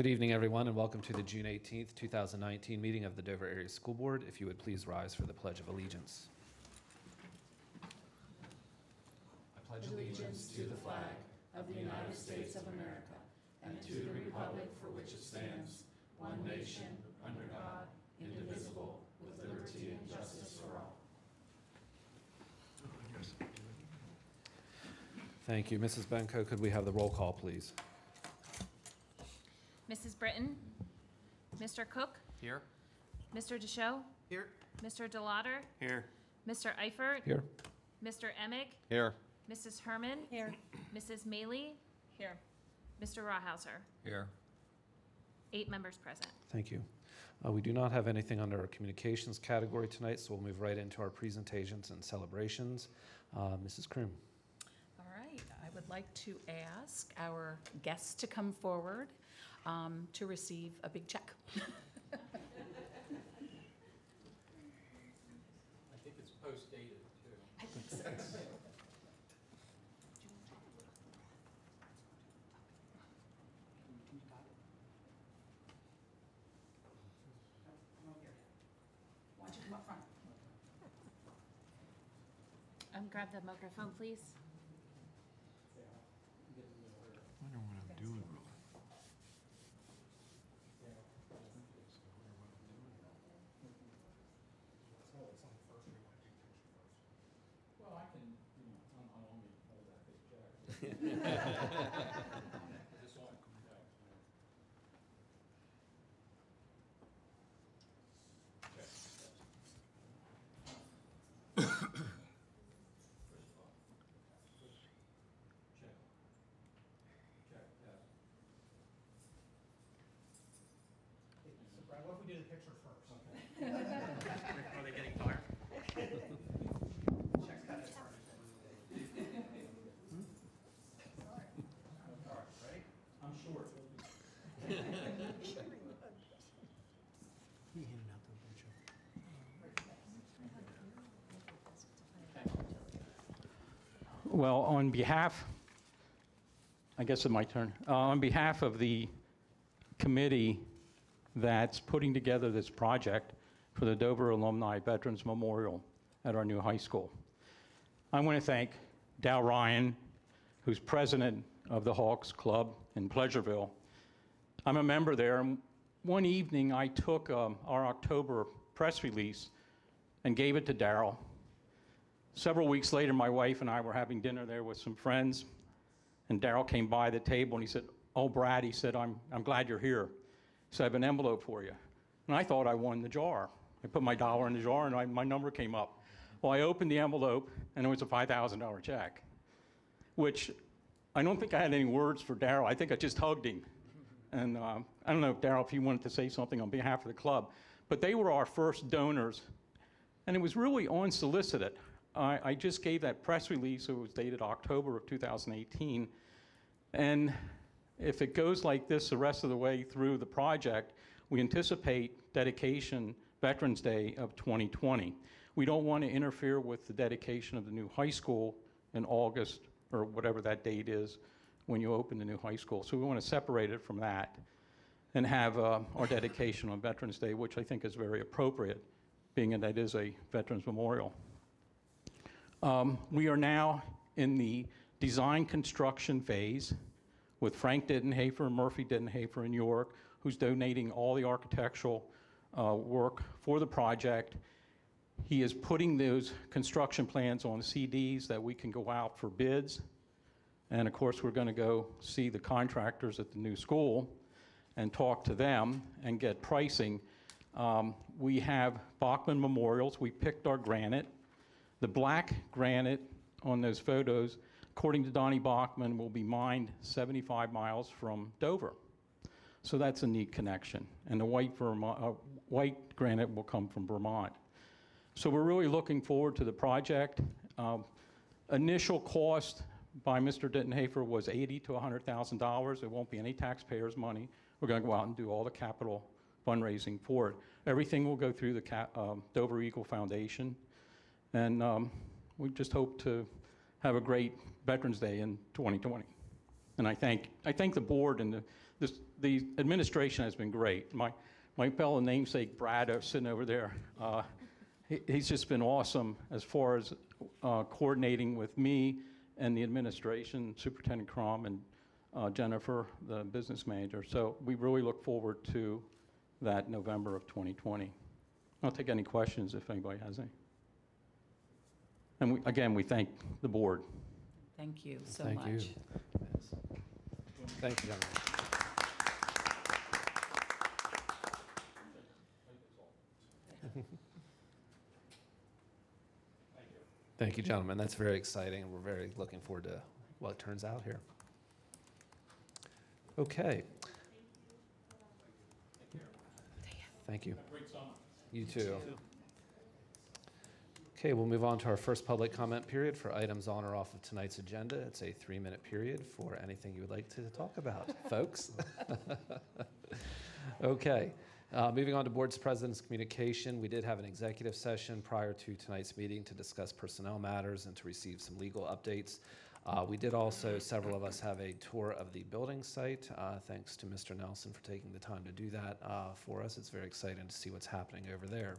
Good evening, everyone, and welcome to the June 18th, 2019 meeting of the Dover Area School Board. If you would please rise for the Pledge of Allegiance. I pledge allegiance to the flag of the United States of America and to the republic for which it stands, one nation, under God, indivisible, with liberty and justice for all. Thank you. Mrs. Benko, could we have the roll call, please? Mrs. Britton? Mr. Cook? Here. Mr. Deschaux? Here. Mr. DeLauder? Here. Mr. Eifert? Here. Mr. Emig? Here. Mrs. Herman? Here. Mrs. Maley? Here. Mr. Rawhauser? Here. 8 members present. Thank you. We do not have anything under our communications category tonight, so we'll move right into our presentations and celebrations. Mrs. Kroom. All right. I would like to ask our guests to come forward to receive a big check. I think it's post-dated, too. I think so. Why don't you come up front? Grab the microphone, please. I wonder what I'm doing wrong. Well, I can, I'm only hold that big check. This one. Brad, what if we do the picture first? Okay. Are they getting tired? Check's got it first. All right, ready? I'm short. He handed out the picture. Well, on behalf, I guess it's my turn. On behalf of the committee that's putting together this project for the Dover Alumni Veterans Memorial at our new high school, I want to thank Dow Ryan, who's president of the Hawks Club in Pleasureville. I'm a member there, and one evening I took our October press release and gave it to Darryl. Several weeks later, my wife and I were having dinner there with some friends, and Darryl came by the table and he said, "Oh, Brad," he said, I'm glad you're here. He said, "I have an envelope for you." And I thought I won the jar. I put my dollar in the jar and my number came up. Well, I opened the envelope and it was a $5,000 check, which I don't think I had any words for Darryl. I think I just hugged him. And I don't know, Darryl, if you wanted to say something on behalf of the club, but they were our first donors, and it was really unsolicited. I just gave that press release. It was dated October of 2018, and if it goes like this the rest of the way through the project, we anticipate dedication Veterans Day of 2020. We don't want to interfere with the dedication of the new high school in August, or whatever that date is, when you open the new high school. So we want to separate it from that and have our dedication on Veterans Day, which I think is very appropriate, being that it is a Veterans Memorial. We are now in the design construction phase with Frank Dittenhafer and Murphy Dittenhafer in York, who's donating all the architectural work for the project. He is putting those construction plans on CDs that we can go out for bids. And of course, we're going to go see the contractors at the new school and talk to them and get pricing. We have Bachman Memorials. We picked our granite. The black granite on those photos, according to Donnie Bachman, will be mined 75 miles from Dover. So that's a neat connection. And the white granite will come from Vermont. So we're really looking forward to the project. Initial cost by Mr. Dittenhafer was $80,000 to $100,000. It won't be any taxpayers' money. We're going to go out and do all the capital fundraising for it. Everything will go through the Dover Eagle Foundation. And we just hope to have a great Veterans Day in 2020. And I thank the board and the administration has been great. My fellow namesake Brad sitting over there, he's just been awesome as far as coordinating with me and the administration, Superintendent Crom and Jennifer, the business manager. So we really look forward to that November of 2020. I'll take any questions if anybody has any. And again, we thank the board. Thank you so Thank much. you. Thank you, gentlemen. Thank you, gentlemen. That's very exciting, and we're very looking forward to what turns out here. Okay. Thank you. You too. Okay, we'll move on to our first public comment period for items on or off of tonight's agenda. It's a 3-minute period for anything you would like to talk about, folks. Okay, moving on to board's president's communication. We did have an executive session prior to tonight's meeting to discuss personnel matters and to receive some legal updates. We did also, several of us, have a tour of the building site. Thanks to Mr. Nelson for taking the time to do that for us. It's very exciting to see what's happening over there.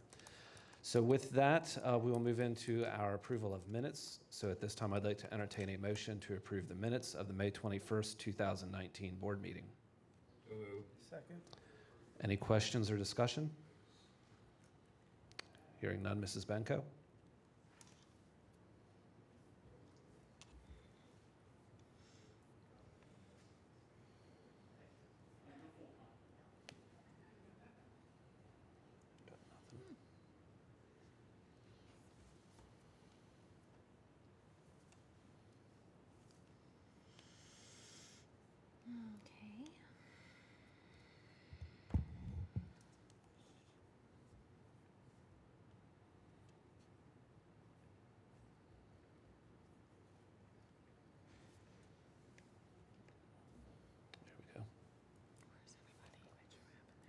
So with that, we will move into our approval of minutes. So at this time, I'd like to entertain a motion to approve the minutes of the May 21st, 2019 board meeting. Second. Any questions or discussion? Hearing none, Mrs. Benko? Okay. There we go. Where's everybody? What happened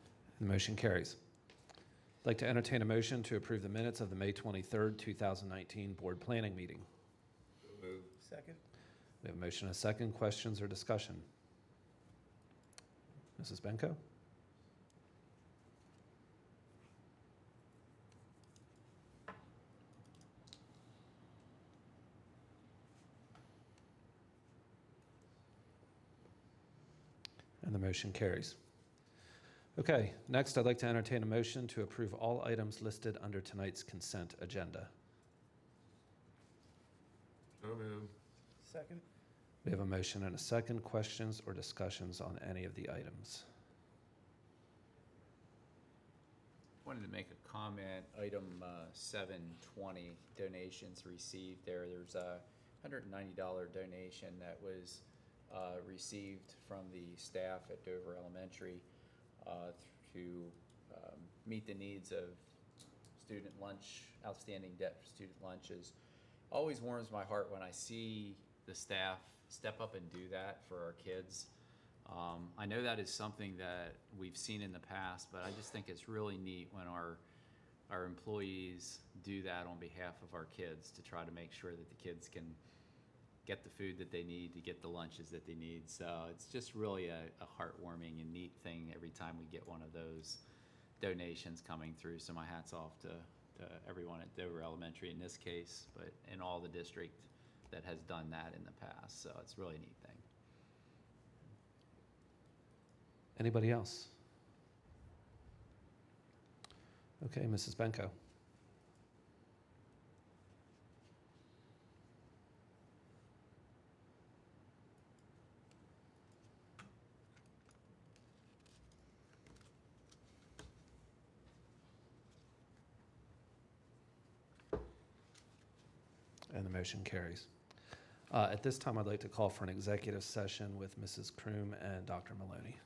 there? The motion carries. I'd like to entertain a motion to approve the minutes of the May 23rd, 2019 board planning meeting. Second. We have a motion and a second. Questions or discussion? Mrs. Benko? And the motion carries. Okay, next I'd like to entertain a motion to approve all items listed under tonight's consent agenda. Second. We have a motion and a second. Questions or discussions on any of the items? Wanted to make a comment. Item 720, donations received there. There's a $190 donation that was received from the staff at Dover Elementary to meet the needs of student lunch, outstanding debt for student lunches. Always warms my heart when I see the staff step up and do that for our kids. I know that is something that we've seen in the past, but I just think it's really neat when our employees do that on behalf of our kids to try to make sure that the kids can get the food that they need, to get the lunches that they need. So it's just really a heartwarming and neat thing every time we get one of those donations coming through. So my hat's off to everyone at Dover Elementary in this case, but in all the district that has done that in the past. So it's really a neat thing. Anybody else? Okay, Mrs. Benko. And the motion carries. At this time, I'd like to call for an executive session with Mrs. Kroom and Dr. Maloney.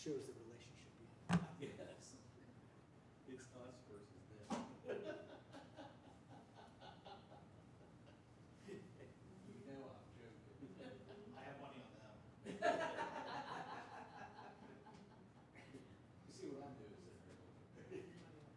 shows the relationship. Yes. It's us versus them. You know I'm joking. I have money on them. You see what I'm doing, sitting here looking.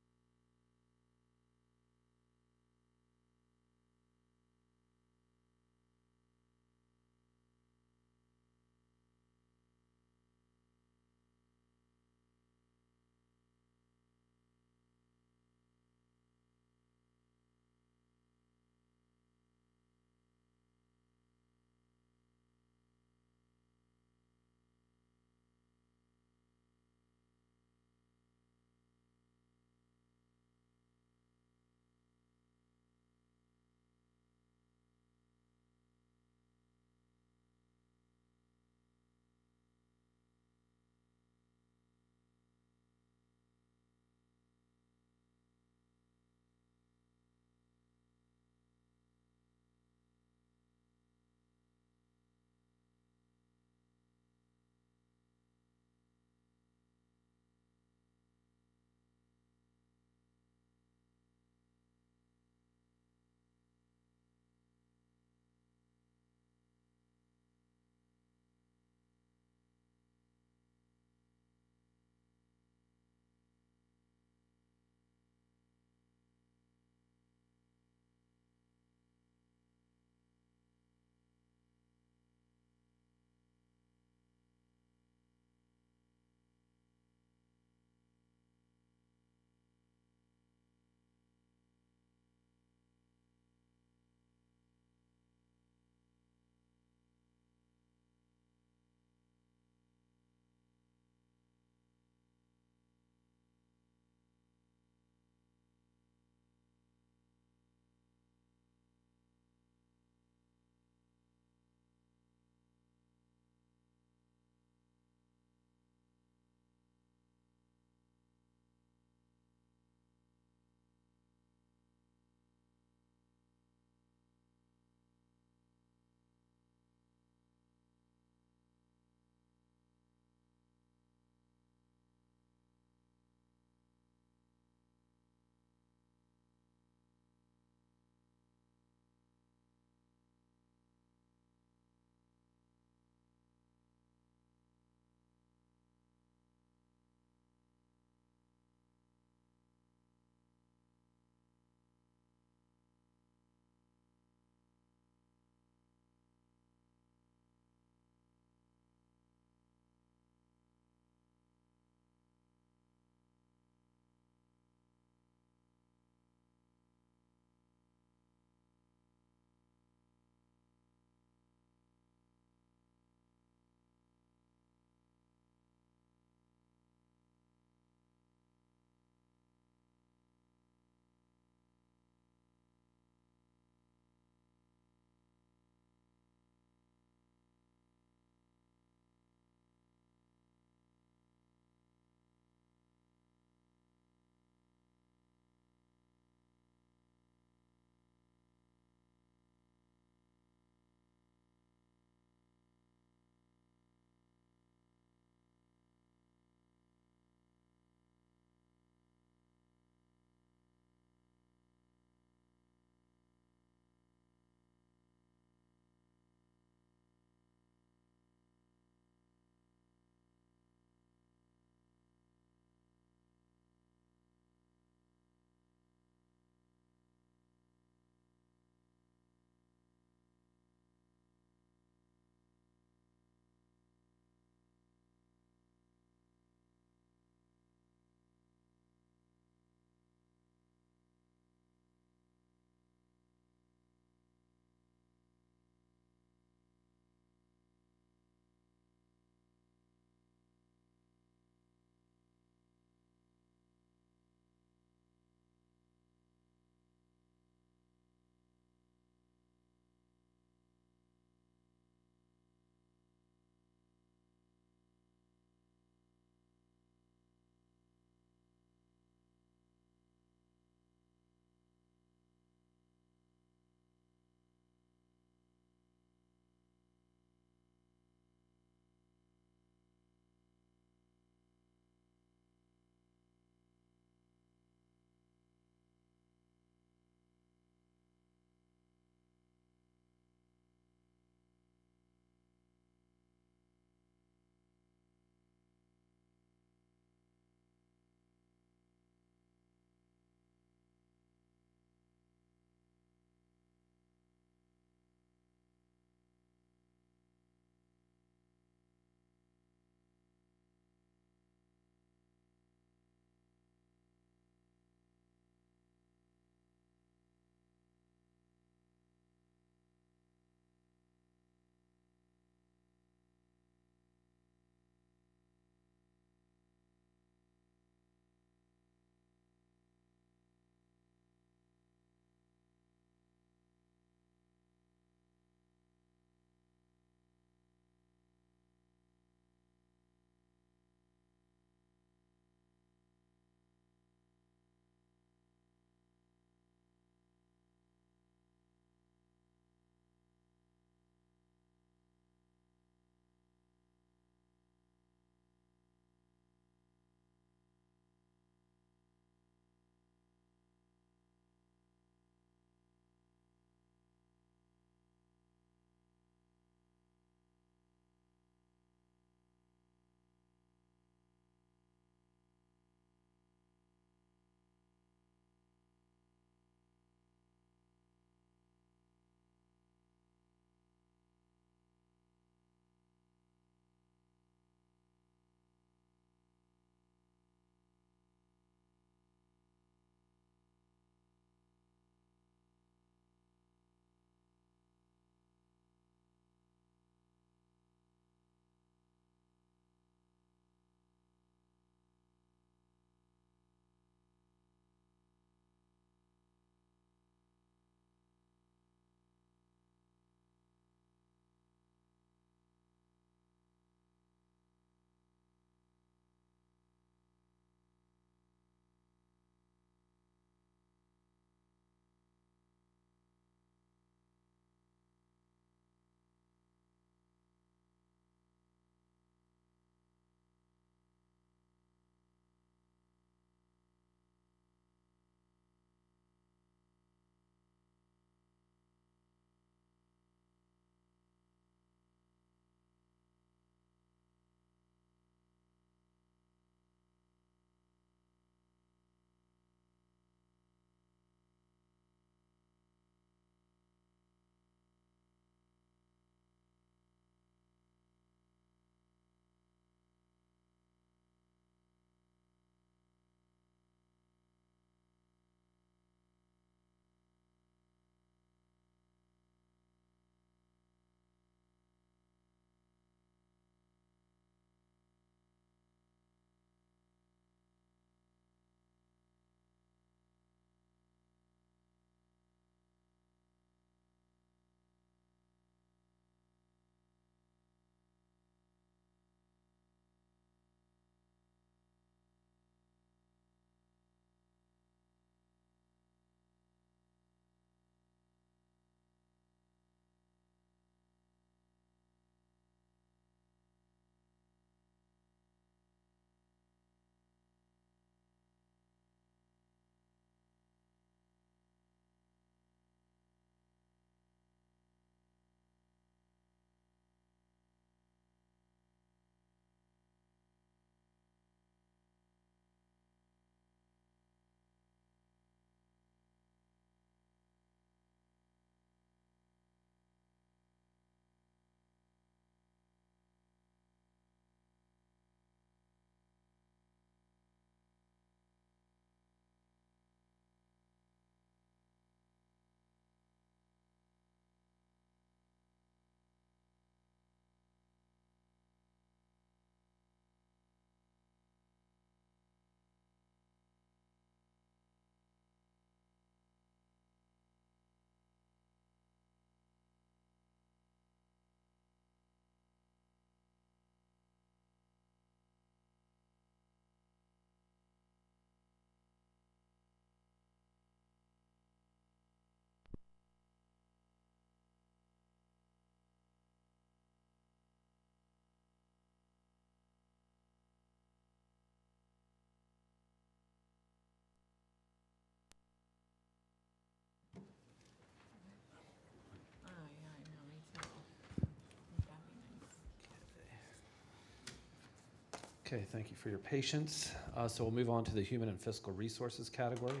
Okay, thank you for your patience. So we'll move on to the human and fiscal resources category.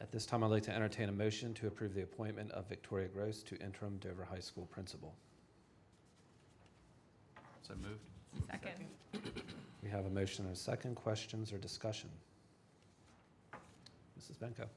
At this time, I'd like to entertain a motion to approve the appointment of Victoria Gross to interim Dover High School principal. So moved. Second. We have a motion and a second. Questions or discussion? Mrs. Benko.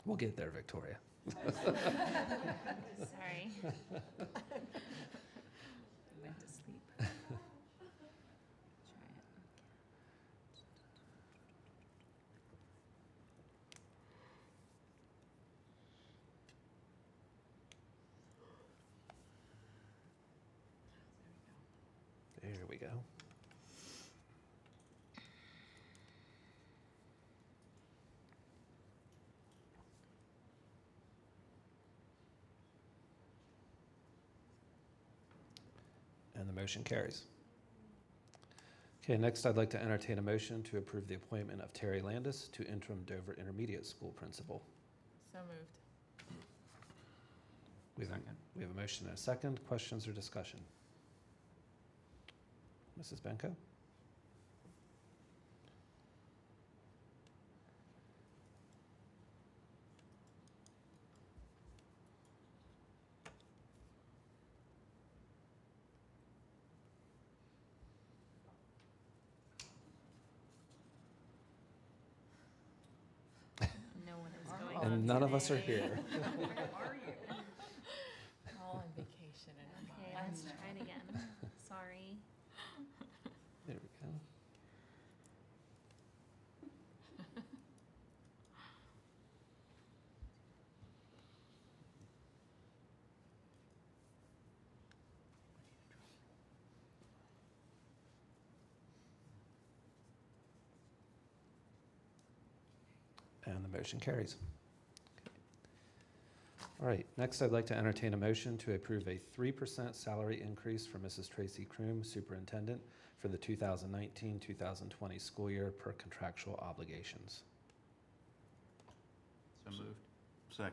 We'll get there, Victoria. Sorry. Went to sleep. Try it. There we go. And the motion carries. Okay, next I'd like to entertain a motion to approve the appointment of Terry Landis to interim Dover Intermediate School principal. So moved. We have a motion and a second. Questions or discussion? Mrs. Benko? No one is going And on none of us are today. here. Where are you? All on vacation and Okay, let's try it again. Sorry. There we go. And the motion carries. All right, next I'd like to entertain a motion to approve a 3% salary increase for Mrs. Tracy Kroom, Superintendent, for the 2019-2020 school year per contractual obligations. So moved. Second.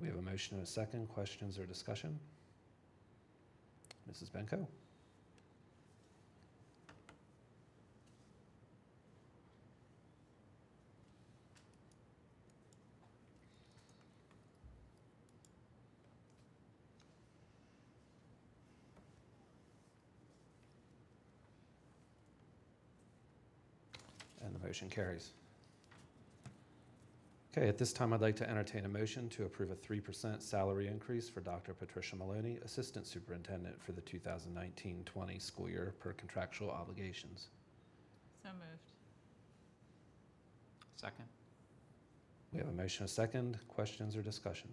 We have a motion and a second. Questions or discussion? Mrs. Benko? And the motion carries. Okay, at this time, I'd like to entertain a motion to approve a 3% salary increase for Dr. Patricia Maloney, Assistant Superintendent for the 2019-20 school year per contractual obligations. So moved. Second. We have a motion, a second. Questions or discussion?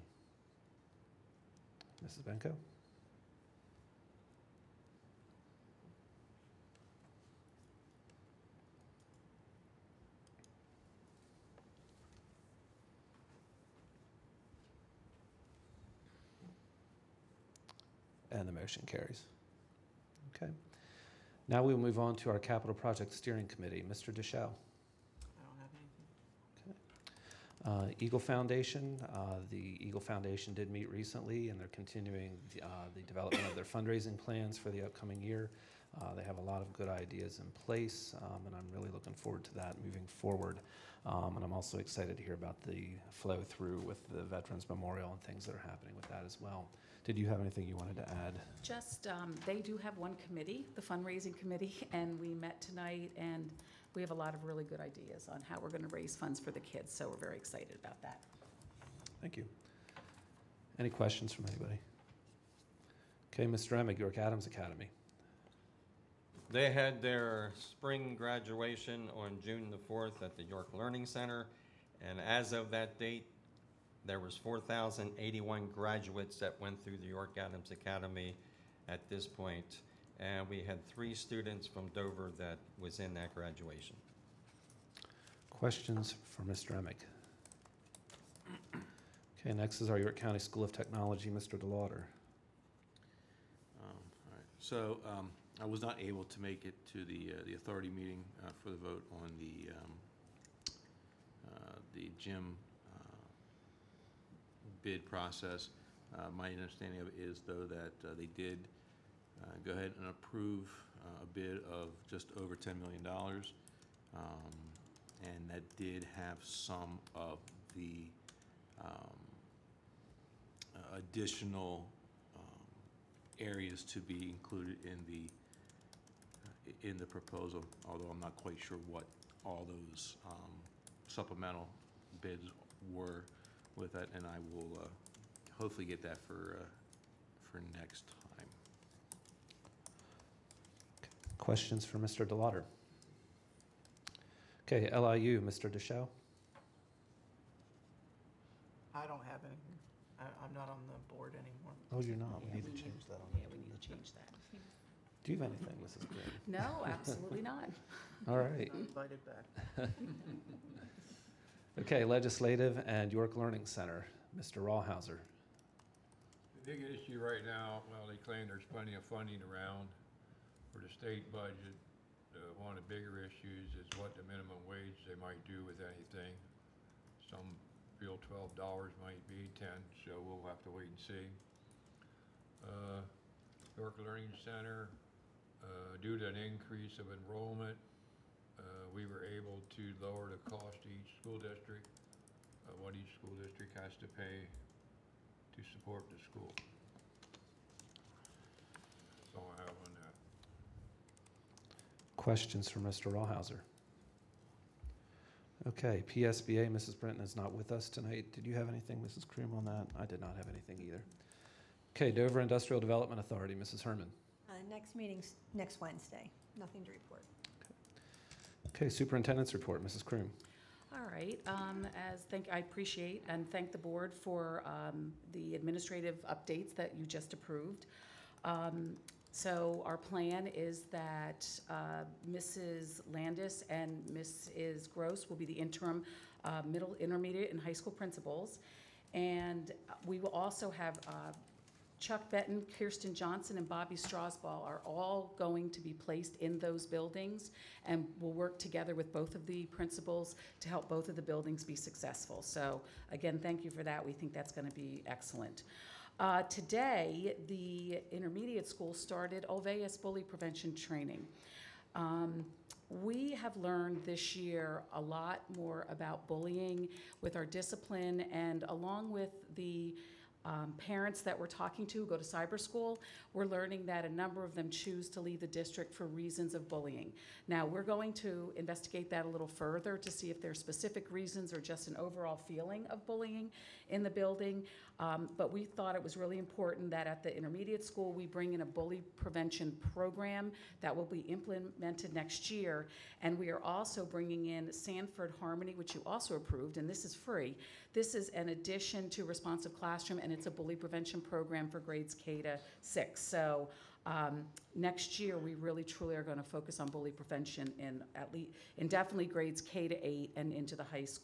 Mrs. Benko? And the motion carries. Okay. Now we'll move on to our Capital Project Steering Committee. Mr. Deschel. I don't have anything. Eagle Foundation. The Eagle Foundation did meet recently, and they're continuing the development of their fundraising plans for the upcoming year. They have a lot of good ideas in place, and I'm really looking forward to that moving forward. And I'm also excited to hear about the flow through with the Veterans Memorial and things that are happening with that as well. Did you have anything you wanted to add? Just, they do have one committee, the fundraising committee, and we met tonight, and we have a lot of really good ideas on how we're going to raise funds for the kids, so we're very excited about that. Thank you. Any questions from anybody? Okay, Mr. Emig, York Adams Academy. They had their spring graduation on June the 4th at the York Learning Center, and as of that date, there was 4,081 graduates that went through the York Adams Academy at this point, and we had 3 students from Dover that was in that graduation. Questions for Mr. Emig? Okay, next is our York County School of Technology, Mr. DeLauder. All right. So I was not able to make it to the authority meeting for the vote on the gym bid process. My understanding of it is, though, that they did go ahead and approve a bid of just over $10 million, and that did have some of the additional areas to be included in the proposal, although I'm not quite sure what all those supplemental bids were with that, and I will hopefully get that for next time. Questions for Mr. DeLauder? Okay, LIU, Mr. Deschaux. I don't have anything. I'm not on the board anymore. Oh, you're not. Yeah, We need to change that on. Yeah, we need to change that. Do you have anything, Mrs. Green? No, absolutely not. All right. Not invited back. Okay, Legislative and York Learning Center, Mr. Rawhauser. The big issue right now, well, they claim there's plenty of funding around for the state budget. One of the bigger issues is what the minimum wage they might do with anything. Some feel $12 might be 10, so we'll have to wait and see. York Learning Center, due to an increase of enrollment, we were able to lower the cost to each school district, what each school district has to pay to support the school. That's all I have on that. Questions for Mr. Rawhauser? Okay, PSBA, Mrs. Brenton is not with us tonight. Did you have anything, Mrs. Cream, on that? I did not have anything either. Okay, Dover Industrial Development Authority, Mrs. Herman. Next meeting's next Wednesday. Nothing to report. Okay, Superintendent's Report, Mrs. Cream. All right, I appreciate and thank the board for the administrative updates that you just approved. So our plan is that Mrs. Landis and Mrs. Gross will be the interim middle, intermediate, and high school principals. And we will also have Chuck Benton, Kirsten Johnson, and Bobby Strasball are all going to be placed in those buildings, and we'll work together with both of the principals to help both of the buildings be successful. So again, thank you for that. We think that's going to be excellent. Today, the intermediate school started Olveus bully prevention training. We have learned this year a lot more about bullying with our discipline, and along with the parents that we're talking to who go to cyber school, we're learning that a number of them choose to leave the district for reasons of bullying. Now, we're going to investigate that a little further to see if there are specific reasons or just an overall feeling of bullying in the building. But we thought it was really important that at the intermediate school, we bring in a bully prevention program that will be implemented next year. And we are also bringing in Sanford Harmony, which you also approved, and this is free. This is an addition to Responsive Classroom, and it's a bully prevention program for grades K to 6. So next year, we really truly are going to focus on bully prevention in definitely grades K to 8 and into the high school.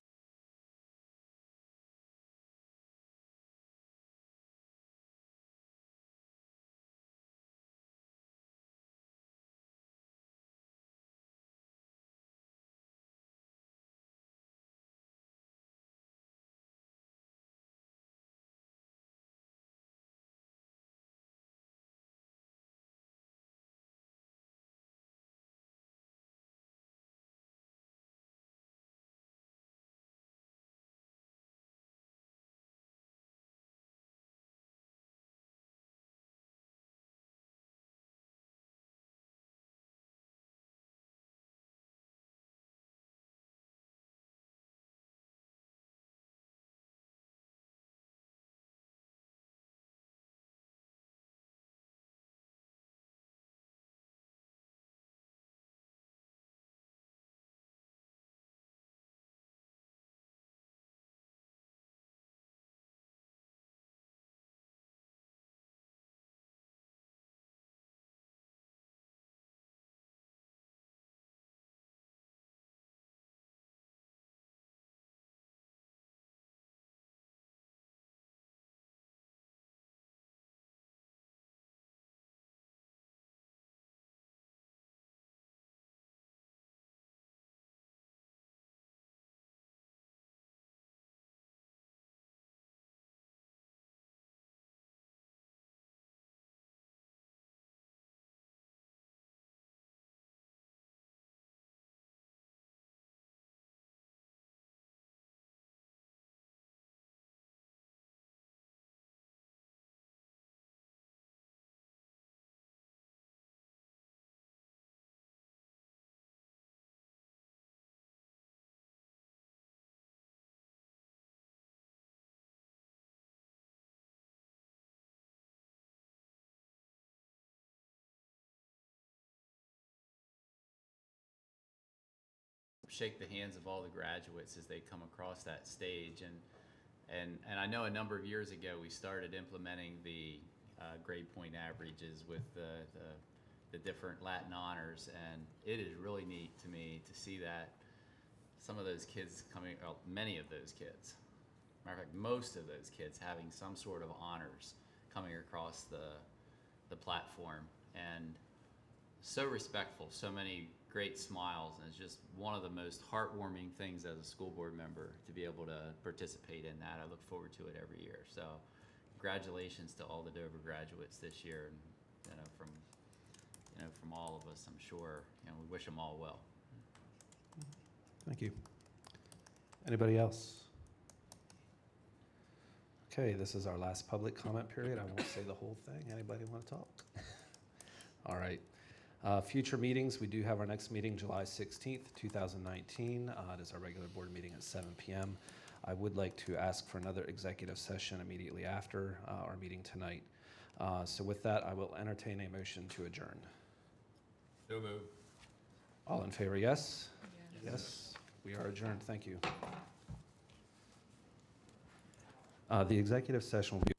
shake the hands of all the graduates as they come across that stage. And I know a number of years ago we started implementing the grade point averages with the different Latin honors, and it is really neat to me to see that some of those kids coming, well, many of those kids, matter of fact, most of those kids having some sort of honors coming across the platform, and so respectful, so many great smiles, and it's just one of the most heartwarming things as a school board member to be able to participate in that. I look forward to it every year. So congratulations to all the Dover graduates this year, and from all of us, I'm sure, we wish them all well. Thank you. Anybody else? Okay, this is our last public comment period. I won't say the whole thing. Anybody want to talk? All right. Future meetings, we do have our next meeting July 16th, 2019. It is our regular board meeting at 7 p.m. I would like to ask for another executive session immediately after our meeting tonight. So with that, I will entertain a motion to adjourn. So moved. All in favor, yes? Yes. We are adjourned. Thank you. The executive session will be